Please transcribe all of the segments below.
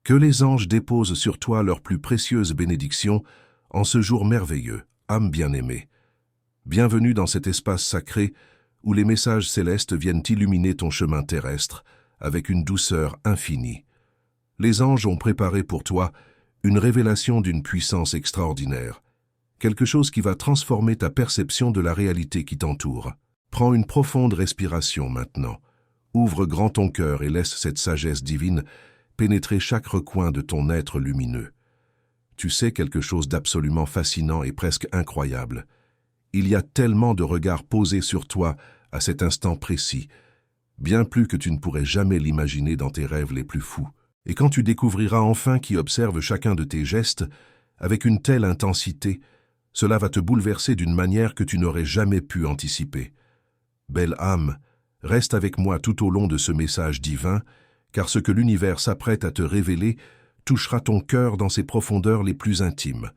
Que les anges déposent sur toi leurs plus précieuses bénédictions en ce jour merveilleux, âme bien-aimée. Bienvenue dans cet espace sacré où les messages célestes viennent illuminer ton chemin terrestre avec une douceur infinie. Les anges ont préparé pour toi une révélation d'une puissance extraordinaire, quelque chose qui va transformer ta perception de la réalité qui t'entoure. Prends une profonde respiration maintenant. Ouvre grand ton cœur et laisse cette sagesse divine pénétrer chaque recoin de ton être lumineux. Tu sais quelque chose d'absolument fascinant et presque incroyable. Il y a tellement de regards posés sur toi à cet instant précis, bien plus que tu ne pourrais jamais l'imaginer dans tes rêves les plus fous. Et quand tu découvriras enfin qui observe chacun de tes gestes, avec une telle intensité, cela va te bouleverser d'une manière que tu n'aurais jamais pu anticiper. Belle âme, reste avec moi tout au long de ce message divin, car ce que l'univers s'apprête à te révéler touchera ton cœur dans ses profondeurs les plus intimes,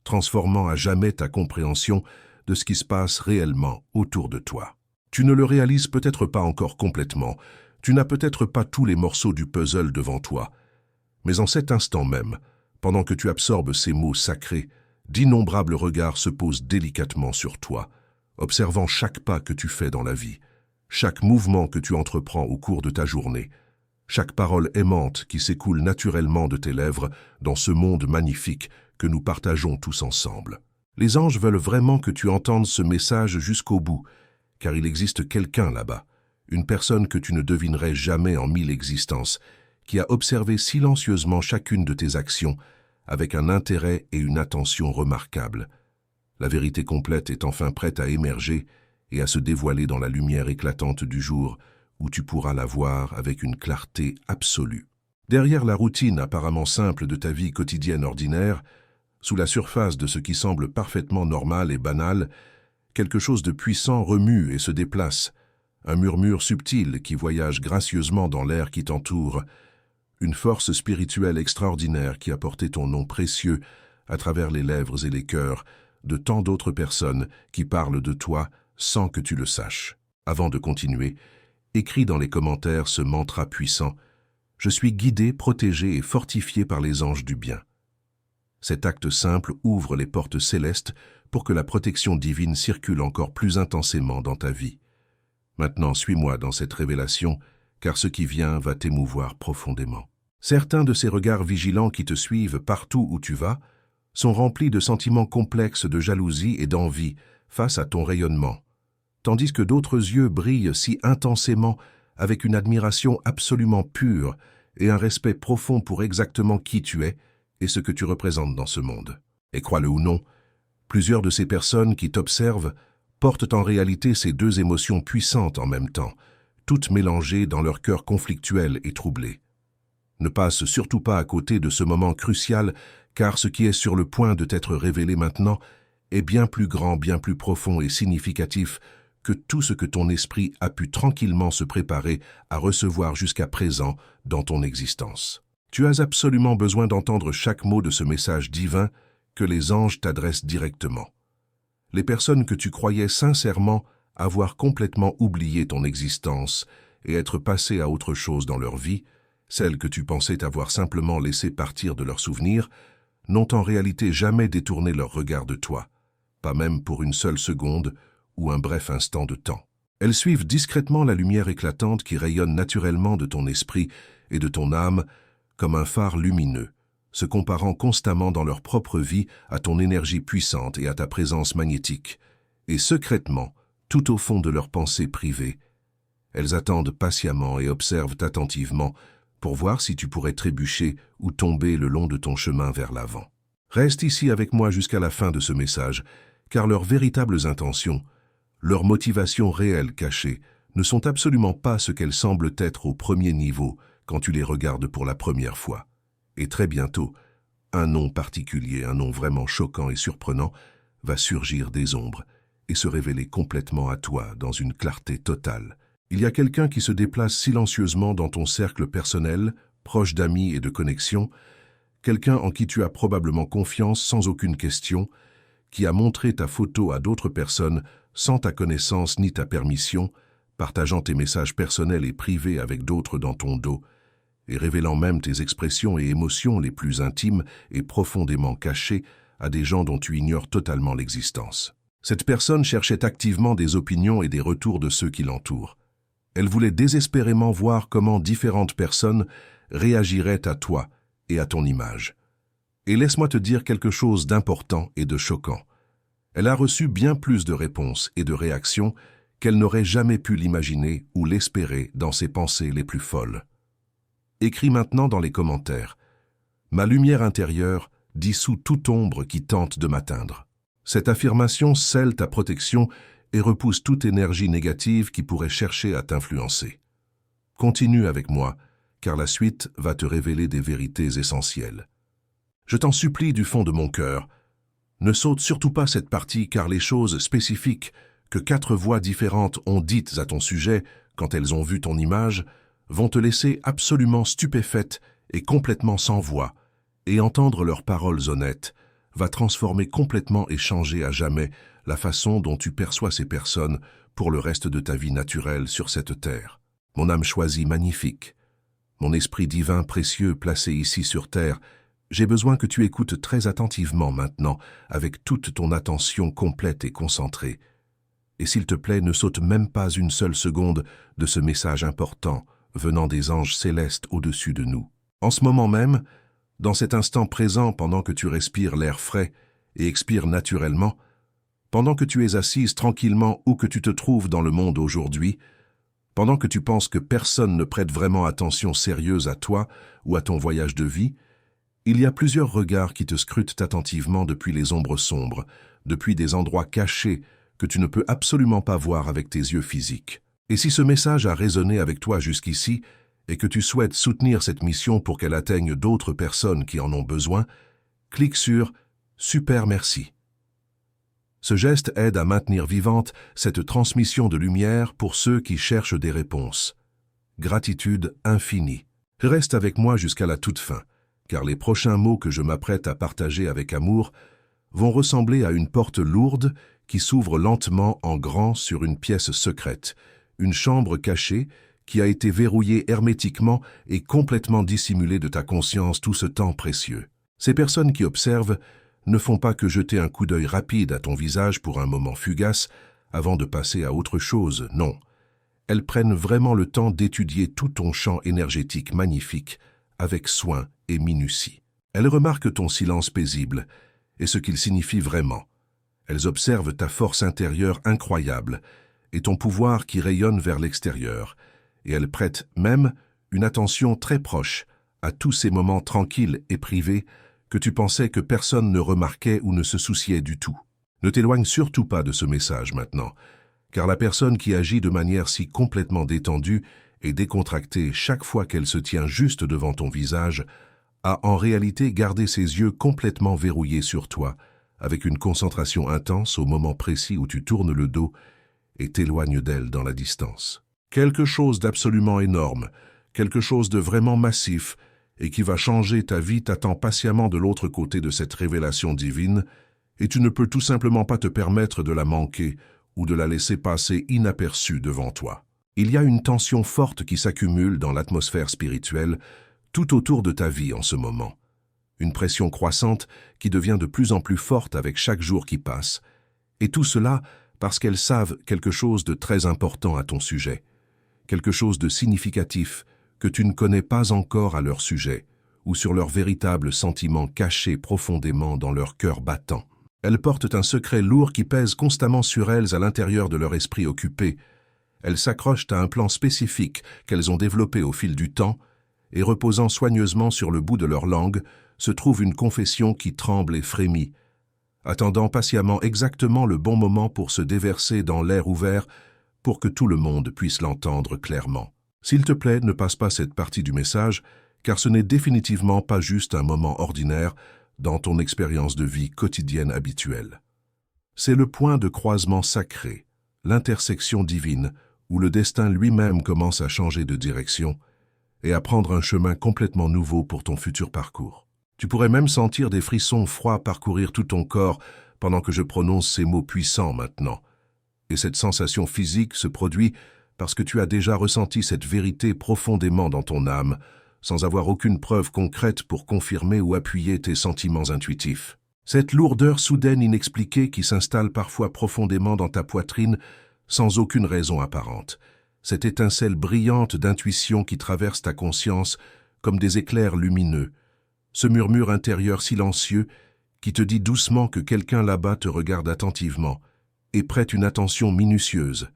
transformant à jamais ta compréhension de ce qui se passe réellement autour de toi. Tu ne le réalises peut-être pas encore complètement, tu n'as peut-être pas tous les morceaux du puzzle devant toi, mais en cet instant même, pendant que tu absorbes ces mots sacrés, d'innombrables regards se posent délicatement sur toi, observant chaque pas que tu fais dans la vie, chaque mouvement que tu entreprends au cours de ta journée, chaque parole aimante qui s'écoule naturellement de tes lèvres dans ce monde magnifique que nous partageons tous ensemble. Les anges veulent vraiment que tu entendes ce message jusqu'au bout, car il existe quelqu'un là-bas, une personne que tu ne devinerais jamais en 1000 existences, qui a observé silencieusement chacune de tes actions avec un intérêt et une attention remarquables. La vérité complète est enfin prête à émerger et à se dévoiler dans la lumière éclatante du jour, où tu pourras la voir avec une clarté absolue. Derrière la routine apparemment simple de ta vie quotidienne ordinaire, sous la surface de ce qui semble parfaitement normal et banal, quelque chose de puissant remue et se déplace, un murmure subtil qui voyage gracieusement dans l'air qui t'entoure, une force spirituelle extraordinaire qui a porté ton nom précieux à travers les lèvres et les cœurs de tant d'autres personnes qui parlent de toi sans que tu le saches. Avant de continuer, écris dans les commentaires ce mantra puissant « Je suis guidé, protégé et fortifié par les anges du bien ». Cet acte simple ouvre les portes célestes pour que la protection divine circule encore plus intensément dans ta vie. Maintenant, suis-moi dans cette révélation, car ce qui vient va t'émouvoir profondément. Certains de ces regards vigilants qui te suivent partout où tu vas sont remplis de sentiments complexes de jalousie et d'envie face à ton rayonnement, tandis que d'autres yeux brillent si intensément avec une admiration absolument pure et un respect profond pour exactement qui tu es et ce que tu représentes dans ce monde. Et crois-le ou non, plusieurs de ces personnes qui t'observent portent en réalité ces deux émotions puissantes en même temps, toutes mélangées dans leur cœur conflictuel et troublé. Ne passe surtout pas à côté de ce moment crucial, car ce qui est sur le point de t'être révélé maintenant est bien plus grand, bien plus profond et significatif que tout ce que ton esprit a pu tranquillement se préparer à recevoir jusqu'à présent dans ton existence. Tu as absolument besoin d'entendre chaque mot de ce message divin que les anges t'adressent directement. Les personnes que tu croyais sincèrement avoir complètement oublié ton existence et être passées à autre chose dans leur vie, celles que tu pensais avoir simplement laissées partir de leurs souvenirs, n'ont en réalité jamais détourné leur regard de toi, pas même pour une seule seconde ou un bref instant de temps. Elles suivent discrètement la lumière éclatante qui rayonne naturellement de ton esprit et de ton âme comme un phare lumineux, se comparant constamment dans leur propre vie à ton énergie puissante et à ta présence magnétique. Et secrètement, tout au fond de leurs pensées privées, elles attendent patiemment et observent attentivement pour voir si tu pourrais trébucher ou tomber le long de ton chemin vers l'avant. Reste ici avec moi jusqu'à la fin de ce message, car leurs véritables intentions, leurs motivations réelles cachées, ne sont absolument pas ce qu'elles semblent être au premier niveau quand tu les regardes pour la première fois. Et très bientôt, un nom particulier, un nom vraiment choquant et surprenant, va surgir des ombres et se révéler complètement à toi dans une clarté totale. Il y a quelqu'un qui se déplace silencieusement dans ton cercle personnel, proche d'amis et de connexions, quelqu'un en qui tu as probablement confiance sans aucune question, qui a montré ta photo à d'autres personnes sans ta connaissance ni ta permission, partageant tes messages personnels et privés avec d'autres dans ton dos, et révélant même tes expressions et émotions les plus intimes et profondément cachées à des gens dont tu ignores totalement l'existence. Cette personne cherchait activement des opinions et des retours de ceux qui l'entourent. Elle voulait désespérément voir comment différentes personnes réagiraient à toi et à ton image. Et laisse-moi te dire quelque chose d'important et de choquant. Elle a reçu bien plus de réponses et de réactions qu'elle n'aurait jamais pu l'imaginer ou l'espérer dans ses pensées les plus folles. Écris maintenant dans les commentaires « Ma lumière intérieure dissout toute ombre qui tente de m'atteindre ». Cette affirmation scelle ta protection et repousse toute énergie négative qui pourrait chercher à t'influencer. Continue avec moi, car la suite va te révéler des vérités essentielles. Je t'en supplie du fond de mon cœur, ne saute surtout pas cette partie car les choses spécifiques que 4 voix différentes ont dites à ton sujet quand elles ont vu ton image vont te laisser absolument stupéfaite et complètement sans voix, et entendre leurs paroles honnêtes va transformer complètement et changer à jamais la façon dont tu perçois ces personnes pour le reste de ta vie naturelle sur cette terre. Mon âme choisie magnifique, mon esprit divin précieux placé ici sur terre, j'ai besoin que tu écoutes très attentivement maintenant, avec toute ton attention complète et concentrée. Et s'il te plaît, ne saute même pas une seule seconde de ce message important venant des anges célestes au-dessus de nous. En ce moment même, dans cet instant présent, pendant que tu respires l'air frais et expires naturellement, pendant que tu es assise tranquillement où que tu te trouves dans le monde aujourd'hui, pendant que tu penses que personne ne prête vraiment attention sérieuse à toi ou à ton voyage de vie, il y a plusieurs regards qui te scrutent attentivement depuis les ombres sombres, depuis des endroits cachés que tu ne peux absolument pas voir avec tes yeux physiques. Et si ce message a résonné avec toi jusqu'ici, et que tu souhaites soutenir cette mission pour qu'elle atteigne d'autres personnes qui en ont besoin, clique sur « Super merci ». Ce geste aide à maintenir vivante cette transmission de lumière pour ceux qui cherchent des réponses. Gratitude infinie. Reste avec moi jusqu'à la toute fin, car les prochains mots que je m'apprête à partager avec amour vont ressembler à une porte lourde qui s'ouvre lentement en grand sur une pièce secrète, une chambre cachée qui a été verrouillée hermétiquement et complètement dissimulée de ta conscience tout ce temps précieux. Ces personnes qui observent ne font pas que jeter un coup d'œil rapide à ton visage pour un moment fugace avant de passer à autre chose, non. Elles prennent vraiment le temps d'étudier tout ton champ énergétique magnifique avec soin et minutie. Elles remarquent ton silence paisible et ce qu'il signifie vraiment. Elles observent ta force intérieure incroyable et ton pouvoir qui rayonne vers l'extérieur, et elles prêtent même une attention très proche à tous ces moments tranquilles et privés que tu pensais que personne ne remarquait ou ne se souciait du tout. Ne t'éloigne surtout pas de ce message maintenant, car la personne qui agit de manière si complètement détendue et décontractée chaque fois qu'elle se tient juste devant ton visage a en réalité gardé ses yeux complètement verrouillés sur toi, avec une concentration intense au moment précis où tu tournes le dos et t'éloignes d'elle dans la distance. Quelque chose d'absolument énorme, quelque chose de vraiment massif et qui va changer ta vie t'attend patiemment de l'autre côté de cette révélation divine, et tu ne peux tout simplement pas te permettre de la manquer ou de la laisser passer inaperçue devant toi. Il y a une tension forte qui s'accumule dans l'atmosphère spirituelle tout autour de ta vie en ce moment. Une pression croissante qui devient de plus en plus forte avec chaque jour qui passe. Et tout cela parce qu'elles savent quelque chose de très important à ton sujet, quelque chose de significatif que tu ne connais pas encore à leur sujet, ou sur leurs véritables sentiments cachés profondément dans leur cœur battant. Elles portent un secret lourd qui pèse constamment sur elles à l'intérieur de leur esprit occupé. Elles s'accrochent à un plan spécifique qu'elles ont développé au fil du temps, et reposant soigneusement sur le bout de leur langue, se trouve une confession qui tremble et frémit, attendant patiemment exactement le bon moment pour se déverser dans l'air ouvert pour que tout le monde puisse l'entendre clairement. S'il te plaît, ne passe pas cette partie du message, car ce n'est définitivement pas juste un moment ordinaire dans ton expérience de vie quotidienne habituelle. C'est le point de croisement sacré, l'intersection divine, où le destin lui-même commence à changer de direction et à prendre un chemin complètement nouveau pour ton futur parcours. Tu pourrais même sentir des frissons froids parcourir tout ton corps pendant que je prononce ces mots puissants maintenant. Et cette sensation physique se produit parce que tu as déjà ressenti cette vérité profondément dans ton âme, sans avoir aucune preuve concrète pour confirmer ou appuyer tes sentiments intuitifs. Cette lourdeur soudaine inexpliquée qui s'installe parfois profondément dans ta poitrine sans aucune raison apparente. Cette étincelle brillante d'intuition qui traverse ta conscience comme des éclairs lumineux. Ce murmure intérieur silencieux qui te dit doucement que quelqu'un là-bas te regarde attentivement et prête une attention minutieuse.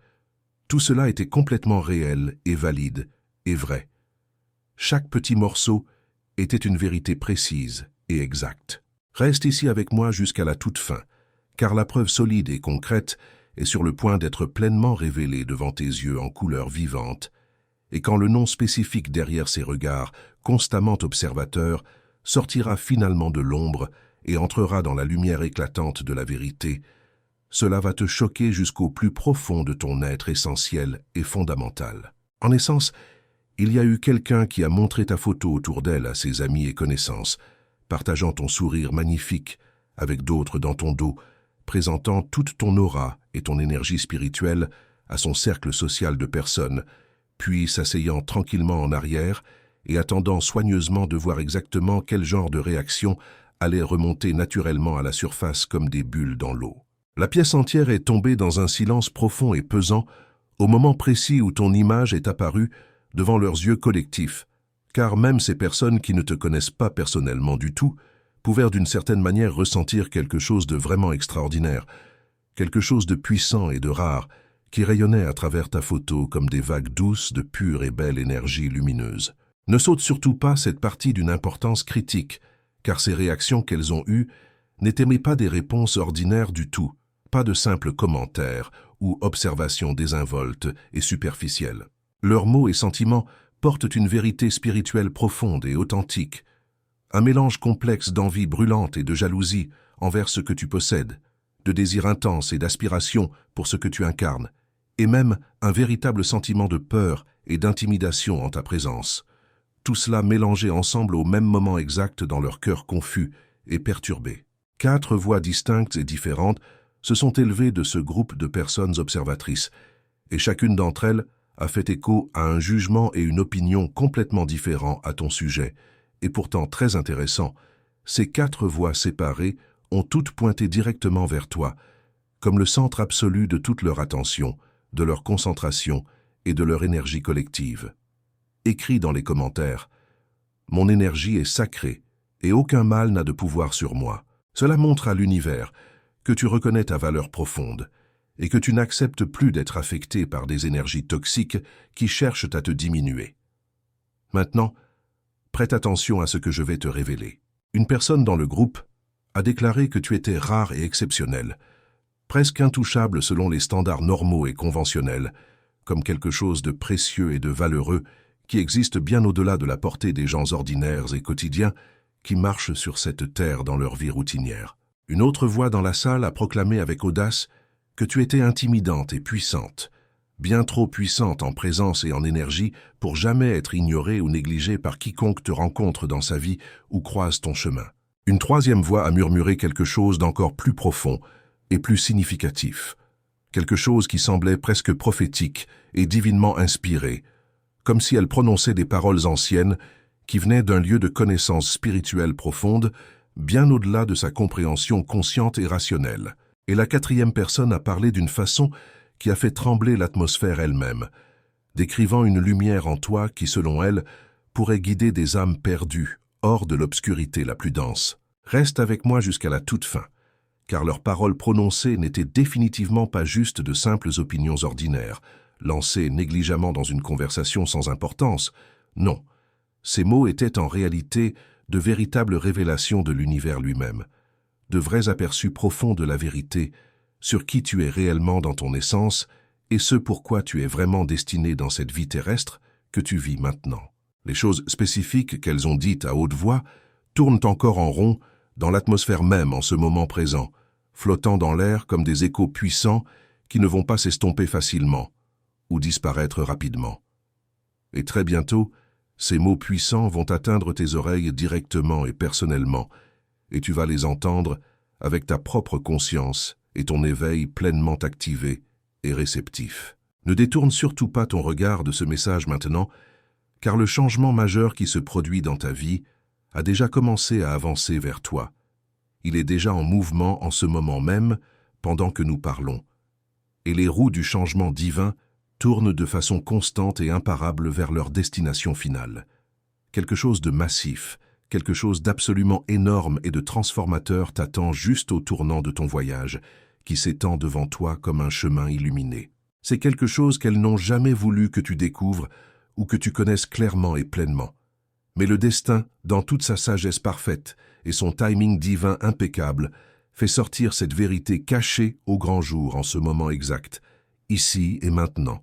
Tout cela était complètement réel et valide et vrai. Chaque petit morceau était une vérité précise et exacte. Reste ici avec moi jusqu'à la toute fin, car la preuve solide et concrète est sur le point d'être pleinement révélée devant tes yeux en couleur vivante, et quand le nom spécifique derrière ces regards, constamment observateurs, sortira finalement de l'ombre et entrera dans la lumière éclatante de la vérité, cela va te choquer jusqu'au plus profond de ton être essentiel et fondamental. En essence, il y a eu quelqu'un qui a montré ta photo autour d'elle à ses amis et connaissances, partageant ton sourire magnifique avec d'autres dans ton dos, présentant toute ton aura et ton énergie spirituelle à son cercle social de personnes, puis s'asseyant tranquillement en arrière et attendant soigneusement de voir exactement quel genre de réaction allait remonter naturellement à la surface comme des bulles dans l'eau. La pièce entière est tombée dans un silence profond et pesant au moment précis où ton image est apparue devant leurs yeux collectifs, car même ces personnes qui ne te connaissent pas personnellement du tout pouvèrent d'une certaine manière ressentir quelque chose de vraiment extraordinaire, quelque chose de puissant et de rare, qui rayonnait à travers ta photo comme des vagues douces de pure et belle énergie lumineuse. Ne saute surtout pas cette partie d'une importance critique, car ces réactions qu'elles ont eues n'étaient pas des réponses ordinaires du tout, pas de simples commentaires ou observations désinvoltes et superficielles. Leurs mots et sentiments portent une vérité spirituelle profonde et authentique, un mélange complexe d'envie brûlante et de jalousie envers ce que tu possèdes, de désir intense et d'aspiration pour ce que tu incarnes, et même un véritable sentiment de peur et d'intimidation en ta présence. Tout cela mélangé ensemble au même moment exact dans leur cœur confus et perturbé. 4 voix distinctes et différentes se sont élevées de ce groupe de personnes observatrices, et chacune d'entre elles a fait écho à un jugement et une opinion complètement différents à ton sujet, et pourtant très intéressant. Ces 4 voix séparées ont toutes pointé directement vers toi, comme le centre absolu de toute leur attention, de leur concentration et de leur énergie collective. Écris dans les commentaires « Mon énergie est sacrée et aucun mal n'a de pouvoir sur moi ». Cela montre à l'univers que tu reconnais ta valeur profonde et que tu n'acceptes plus d'être affecté par des énergies toxiques qui cherchent à te diminuer. Maintenant, prête attention à ce que je vais te révéler. Une personne dans le groupe a déclaré que tu étais rare et exceptionnel, presque intouchable selon les standards normaux et conventionnels, comme quelque chose de précieux et de valeureux qui existe bien au-delà de la portée des gens ordinaires et quotidiens qui marchent sur cette terre dans leur vie routinière. Une autre voix dans la salle a proclamé avec audace que tu étais intimidante et puissante, bien trop puissante en présence et en énergie pour jamais être ignorée ou négligée par quiconque te rencontre dans sa vie ou croise ton chemin. Une troisième voix a murmuré quelque chose d'encore plus profond et plus significatif, quelque chose qui semblait presque prophétique et divinement inspiré, comme si elle prononçait des paroles anciennes qui venaient d'un lieu de connaissance spirituelle profonde, bien au-delà de sa compréhension consciente et rationnelle. Et la 4e personne a parlé d'une façon qui a fait trembler l'atmosphère elle-même, décrivant une lumière en toi qui, selon elle, pourrait guider des âmes perdues, hors de l'obscurité la plus dense. Reste avec moi jusqu'à la toute fin, car leurs paroles prononcées n'étaient définitivement pas juste de simples opinions ordinaires, lancées négligemment dans une conversation sans importance. Non, ces mots étaient en réalité de véritables révélations de l'univers lui-même, de vrais aperçus profonds de la vérité, sur qui tu es réellement dans ton essence et ce pourquoi tu es vraiment destiné dans cette vie terrestre que tu vis maintenant. Les choses spécifiques qu'elles ont dites à haute voix tournent encore en rond dans l'atmosphère même en ce moment présent, flottant dans l'air comme des échos puissants qui ne vont pas s'estomper facilement ou disparaître rapidement. Et très bientôt, ces mots puissants vont atteindre tes oreilles directement et personnellement, et tu vas les entendre avec ta propre conscience et ton éveil pleinement activé et réceptif. Ne détourne surtout pas ton regard de ce message maintenant, car le changement majeur qui se produit dans ta vie a déjà commencé à avancer vers toi. Il est déjà en mouvement en ce moment même, pendant que nous parlons. Et les roues du changement divin tournent de façon constante et imparable vers leur destination finale. Quelque chose de massif, quelque chose d'absolument énorme et de transformateur t'attend juste au tournant de ton voyage, qui s'étend devant toi comme un chemin illuminé. C'est quelque chose qu'elles n'ont jamais voulu que tu découvres ou que tu connaisses clairement et pleinement. Mais le destin, dans toute sa sagesse parfaite et son timing divin impeccable, fait sortir cette vérité cachée au grand jour en ce moment exact, ici et maintenant,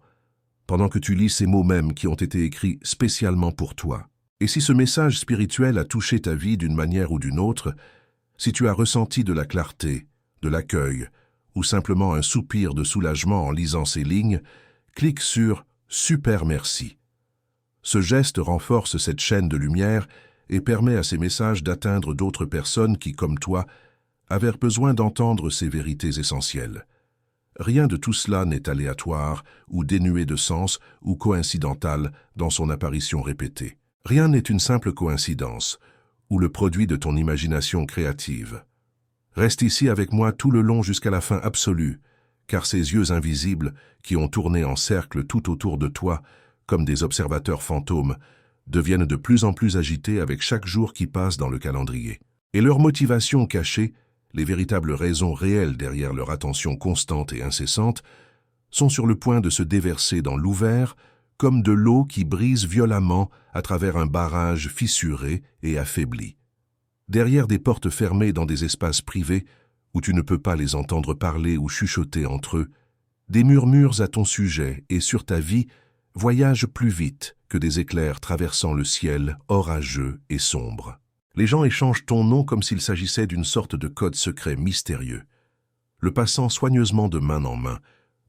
pendant que tu lis ces mots mêmes qui ont été écrits spécialement pour toi. Et si ce message spirituel a touché ta vie d'une manière ou d'une autre, si tu as ressenti de la clarté, de l'accueil, ou simplement un soupir de soulagement en lisant ces lignes, clique sur « Super merci ». Ce geste renforce cette chaîne de lumière et permet à ces messages d'atteindre d'autres personnes qui, comme toi, avaient besoin d'entendre ces vérités essentielles. Rien de tout cela n'est aléatoire ou dénué de sens ou coïncidental dans son apparition répétée. Rien n'est une simple coïncidence ou le produit de ton imagination créative. Reste ici avec moi tout le long jusqu'à la fin absolue, car ces yeux invisibles qui ont tourné en cercle tout autour de toi, comme des observateurs fantômes, deviennent de plus en plus agités avec chaque jour qui passe dans le calendrier. Et leur motivation cachée, les véritables raisons réelles derrière leur attention constante et incessante, sont sur le point de se déverser dans l'ouvert, comme de l'eau qui brise violemment à travers un barrage fissuré et affaibli. Derrière des portes fermées dans des espaces privés, où tu ne peux pas les entendre parler ou chuchoter entre eux, des murmures à ton sujet et sur ta vie voyagent plus vite que des éclairs traversant le ciel orageux et sombre. Les gens échangent ton nom comme s'il s'agissait d'une sorte de code secret mystérieux, le passant soigneusement de main en main,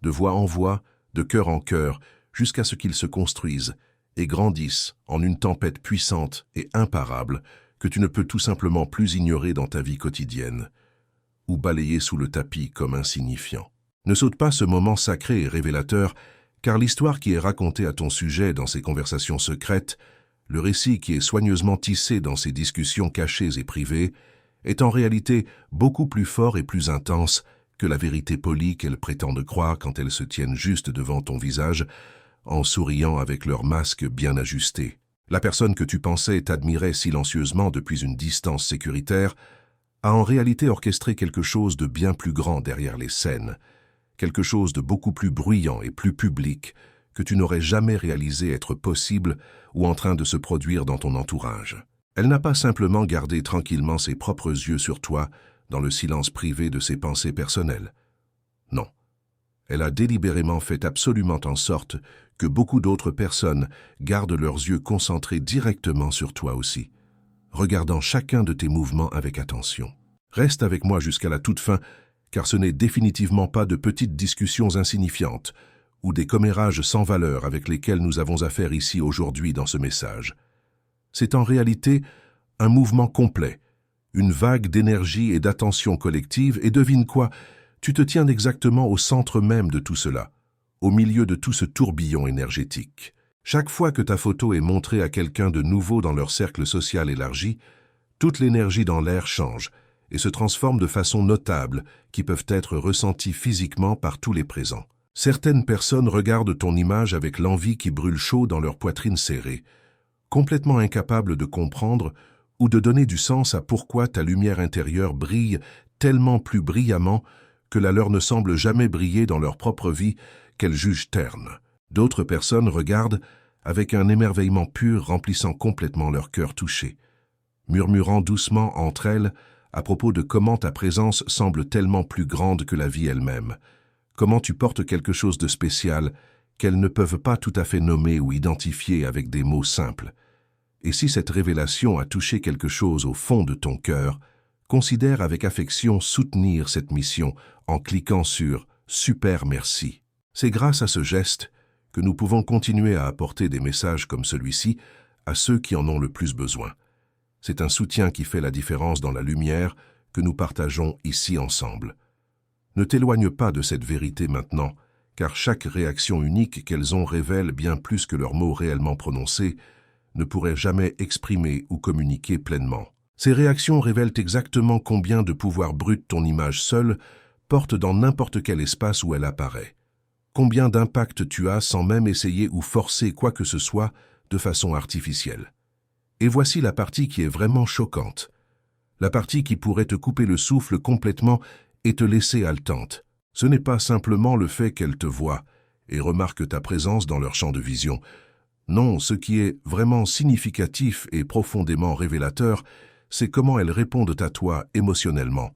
de voix en voix, de cœur en cœur, jusqu'à ce qu'ils se construisent et grandissent en une tempête puissante et imparable que tu ne peux tout simplement plus ignorer dans ta vie quotidienne, ou balayer sous le tapis comme insignifiant. Ne saute pas ce moment sacré et révélateur, car l'histoire qui est racontée à ton sujet dans ces conversations secrètes, le récit qui est soigneusement tissé dans ces discussions cachées et privées, est en réalité beaucoup plus fort et plus intense que la vérité polie qu'elles prétendent croire quand elles se tiennent juste devant ton visage, en souriant avec leur masque bien ajusté. La personne que tu pensais t'admirer silencieusement depuis une distance sécuritaire a en réalité orchestré quelque chose de bien plus grand derrière les scènes, quelque chose de beaucoup plus bruyant et plus public que tu n'aurais jamais réalisé être possible ou en train de se produire dans ton entourage. Elle n'a pas simplement gardé tranquillement ses propres yeux sur toi dans le silence privé de ses pensées personnelles. Non. Elle a délibérément fait absolument en sorte que beaucoup d'autres personnes gardent leurs yeux concentrés directement sur toi aussi, regardant chacun de tes mouvements avec attention. Reste avec moi jusqu'à la toute fin, car ce n'est définitivement pas de petites discussions insignifiantes ou des commérages sans valeur avec lesquels nous avons affaire ici aujourd'hui dans ce message. C'est en réalité un mouvement complet, une vague d'énergie et d'attention collective, et devine quoi, tu te tiens exactement au centre même de tout cela, au milieu de tout ce tourbillon énergétique. Chaque fois que ta photo est montrée à quelqu'un de nouveau dans leur cercle social élargi, toute l'énergie dans l'air change et se transforme de façon notable qui peuvent être ressenties physiquement par tous les présents. Certaines personnes regardent ton image avec l'envie qui brûle chaud dans leur poitrine serrée, complètement incapables de comprendre ou de donner du sens à pourquoi ta lumière intérieure brille tellement plus brillamment que la leur ne semble jamais briller dans leur propre vie qu'elles jugent terne. D'autres personnes regardent avec un émerveillement pur remplissant complètement leur cœur touché, murmurant doucement entre elles à propos de comment ta présence semble tellement plus grande que la vie elle-même, comment tu portes quelque chose de spécial qu'elles ne peuvent pas tout à fait nommer ou identifier avec des mots simples. Et si cette révélation a touché quelque chose au fond de ton cœur, considère avec affection soutenir cette mission en cliquant sur « Super merci ». C'est grâce à ce geste que nous pouvons continuer à apporter des messages comme celui-ci à ceux qui en ont le plus besoin. C'est un soutien qui fait la différence dans la lumière que nous partageons ici ensemble. Ne t'éloigne pas de cette vérité maintenant, car chaque réaction unique qu'elles ont révèle bien plus que leurs mots réellement prononcés, ne pourrait jamais exprimer ou communiquer pleinement. Ces réactions révèlent exactement combien de pouvoir brut ton image seule porte dans n'importe quel espace où elle apparaît. Combien d'impact tu as sans même essayer ou forcer quoi que ce soit de façon artificielle. Et voici la partie qui est vraiment choquante. La partie qui pourrait te couper le souffle complètement et te laisser haletante. Ce n'est pas simplement le fait qu'elles te voient et remarquent ta présence dans leur champ de vision. Non, ce qui est vraiment significatif et profondément révélateur, c'est comment elles répondent à toi émotionnellement,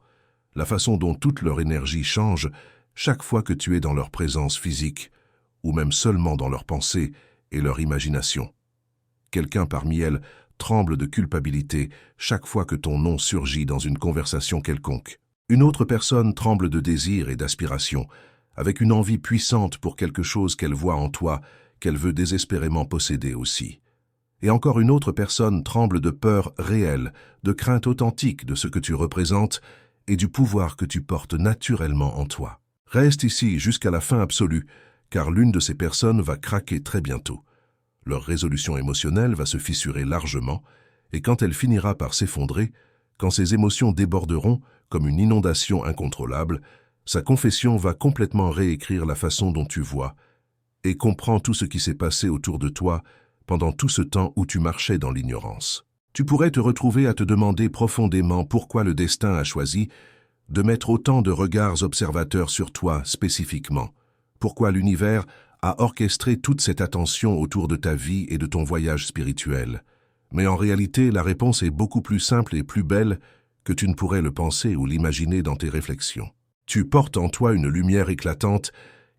la façon dont toute leur énergie change chaque fois que tu es dans leur présence physique, ou même seulement dans leurs pensées et leur imagination. Quelqu'un parmi elles tremble de culpabilité chaque fois que ton nom surgit dans une conversation quelconque. Une autre personne tremble de désir et d'aspiration, avec une envie puissante pour quelque chose qu'elle voit en toi, qu'elle veut désespérément posséder aussi. Et encore une autre personne tremble de peur réelle, de crainte authentique de ce que tu représentes et du pouvoir que tu portes naturellement en toi. Reste ici jusqu'à la fin absolue, car l'une de ces personnes va craquer très bientôt. Leur résolution émotionnelle va se fissurer largement, et quand elle finira par s'effondrer, quand ses émotions déborderont comme une inondation incontrôlable, sa confession va complètement réécrire la façon dont tu vois et comprend tout ce qui s'est passé autour de toi pendant tout ce temps où tu marchais dans l'ignorance. Tu pourrais te retrouver à te demander profondément pourquoi le destin a choisi de mettre autant de regards observateurs sur toi spécifiquement, pourquoi l'univers a orchestré toute cette attention autour de ta vie et de ton voyage spirituel. Mais en réalité, la réponse est beaucoup plus simple et plus belle que tu ne pourrais le penser ou l'imaginer dans tes réflexions. Tu portes en toi une lumière éclatante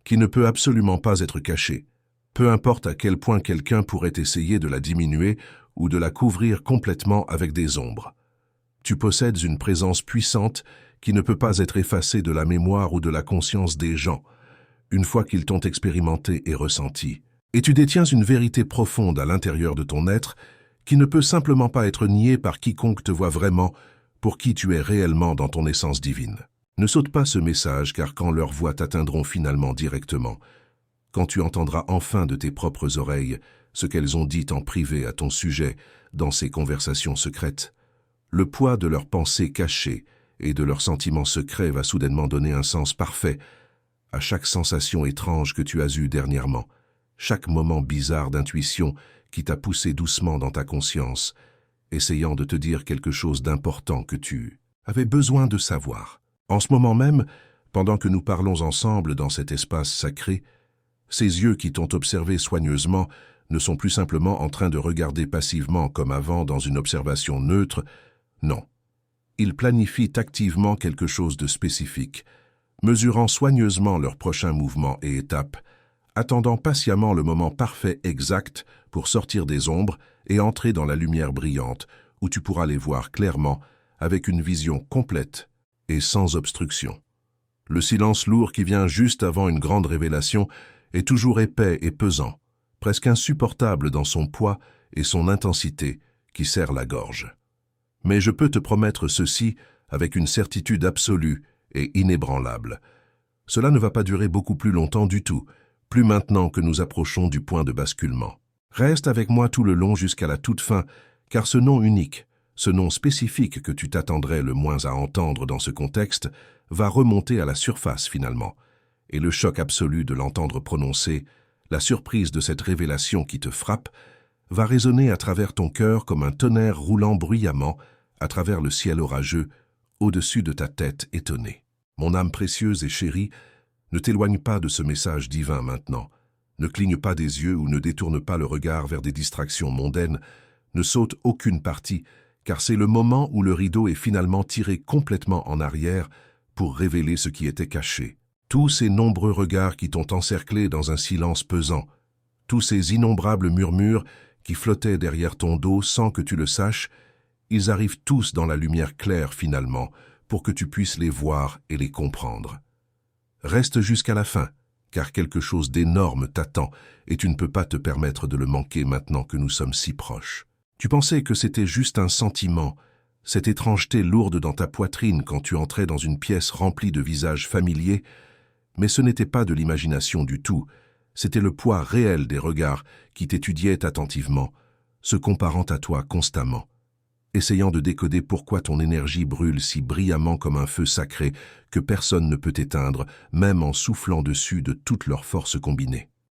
qui ne peut absolument pas être cachée, peu importe à quel point quelqu'un pourrait essayer de la diminuer ou de la couvrir complètement avec des ombres. Tu possèdes une présence puissante qui ne peut pas être effacée de la mémoire ou de la conscience des gens, une fois qu'ils t'ont expérimenté et ressenti. Et tu détiens une vérité profonde à l'intérieur de ton être qui ne peut simplement pas être niée par quiconque te voit vraiment pour qui tu es réellement dans ton essence divine. Ne saute pas ce message, car quand leurs voix t'atteindront finalement directement, quand tu entendras enfin de tes propres oreilles ce qu'elles ont dit en privé à ton sujet dans ces conversations secrètes, le poids de leurs pensées cachées et de leurs sentiments secrets va soudainement donner un sens parfait à chaque sensation étrange que tu as eue dernièrement, chaque moment bizarre d'intuition qui t'a poussé doucement dans ta conscience, essayant de te dire quelque chose d'important que tu avais besoin de savoir. En ce moment même, pendant que nous parlons ensemble dans cet espace sacré, ces yeux qui t'ont observé soigneusement ne sont plus simplement en train de regarder passivement comme avant dans une observation neutre, non. Ils planifient activement quelque chose de spécifique, mesurant soigneusement leurs prochains mouvements et étapes, attendant patiemment le moment parfait exact pour sortir des ombres et entrer dans la lumière brillante, où tu pourras les voir clairement, avec une vision complète et sans obstruction. Le silence lourd qui vient juste avant une grande révélation est toujours épais et pesant, presque insupportable dans son poids et son intensité qui serre la gorge. Mais je peux te promettre ceci avec une certitude absolue et inébranlable. Cela ne va pas durer beaucoup plus longtemps du tout, plus maintenant que nous approchons du point de basculement. Reste avec moi tout le long jusqu'à la toute fin, car ce nom unique, ce nom spécifique que tu t'attendrais le moins à entendre dans ce contexte, va remonter à la surface finalement, et le choc absolu de l'entendre prononcer, la surprise de cette révélation qui te frappe, va résonner à travers ton cœur comme un tonnerre roulant bruyamment à travers le ciel orageux, au-dessus de ta tête étonnée. Mon âme précieuse et chérie, ne t'éloigne pas de ce message divin maintenant. Ne cligne pas des yeux ou ne détourne pas le regard vers des distractions mondaines. Ne saute aucune partie, car c'est le moment où le rideau est finalement tiré complètement en arrière pour révéler ce qui était caché. Tous ces nombreux regards qui t'ont encerclé dans un silence pesant, tous ces innombrables murmures qui flottaient derrière ton dos sans que tu le saches, ils arrivent tous dans la lumière claire finalement, pour que tu puisses les voir et les comprendre. Reste jusqu'à la fin, car quelque chose d'énorme t'attend et tu ne peux pas te permettre de le manquer maintenant que nous sommes si proches. Tu pensais que c'était juste un sentiment, cette étrangeté lourde dans ta poitrine quand tu entrais dans une pièce remplie de visages familiers, mais ce n'était pas de l'imagination du tout, c'était le poids réel des regards qui t'étudiaient attentivement, se comparant à toi constamment, essayant de décoder pourquoi ton énergie brûle si brillamment comme un feu sacré que personne ne peut éteindre, même en soufflant dessus de toutes leurs forces combinées.